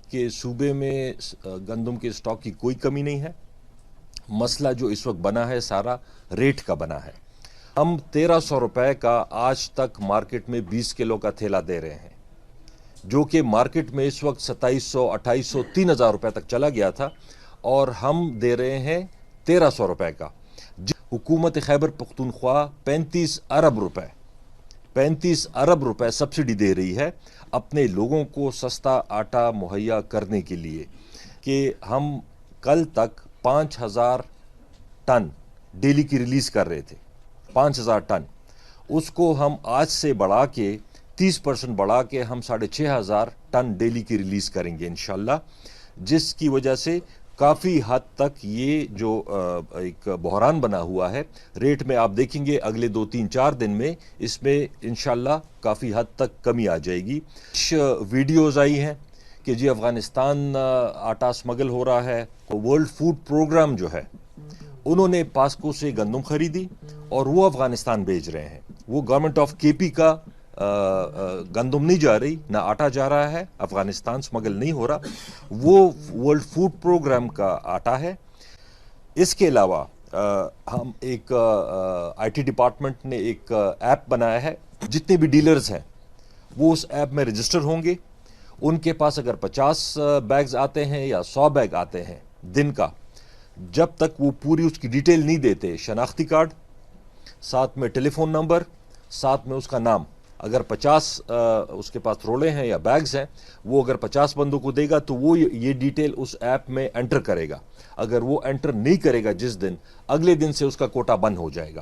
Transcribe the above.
کہ صوبے میں گندم کے سٹاک کی کوئی کمی نہیں ہے. مسئلہ جو اس وقت بنا ہے سارا ریٹ کا بنا ہے. ہم 1300 روپے کا آج تک مارکیٹ میں 20 کلو کا تھیلا دے رہے ہیں، جو کہ مارکیٹ میں اس وقت 2700 2800 3000 روپے تک چلا گیا تھا، اور ہم دے رہے ہیں 1300 روپے کا. حکومت خیبر پختونخوا 35 ارب روپے سبسڈی دے رہی ہے اپنے لوگوں کو سستا آٹا مہیا کرنے کے لیے، کہ ہم کل تک 5000 ٹن ڈیلی کی ریلیز کر رہے تھے. 5000 ٹن اس کو ہم آج سے بڑھا کے 30% بڑھا کے ہم 6500 ٹن ڈیلی کی ریلیز کریں گے انشاءاللہ، جس کی وجہ سے کافی حد تک یہ جو ایک بحران بنا ہوا ہے ریٹ میں، آپ دیکھیں گے اگلے 2-3-4 دن میں اس میں انشاءاللہ کافی حد تک کمی آ جائے گی. کچھ ویڈیوز آئی ہیں کہ جی افغانستان آٹا سمگل ہو رہا ہے. ورلڈ فوڈ پروگرام جو ہے انہوں نے پاسکو سے گندم خریدی اور وہ افغانستان بھیج رہے ہیں. وہ گورنمنٹ آف کے پی کا گندم نہیں جا رہی، نہ آٹا جا رہا ہے، افغانستان سمگل نہیں ہو رہا، وہ ورلڈ فوڈ پروگرام کا آٹا ہے. اس کے علاوہ ہم ایک آئی ٹی ڈپارٹمنٹ نے ایک ایپ بنایا ہے. جتنے بھی ڈیلرز ہیں وہ اس ایپ میں رجسٹر ہوں گے. ان کے پاس اگر 50 بیگز آتے ہیں یا 100 بیگ آتے ہیں دن کا، جب تک وہ پوری اس کی ڈیٹیل نہیں دیتے، شناختی کارڈ ساتھ میں ٹیلی فون نمبر ساتھ میں اس کا نام، اگر 50 اس کے پاس رولے ہیں یا بیگز ہیں، وہ اگر 50 بندوں کو دے گا تو وہ یہ ڈیٹیل اس ایپ میں انٹر کرے گا. اگر وہ انٹر نہیں کرے گا جس دن، اگلے دن سے اس کا کوٹا بند ہو جائے گا.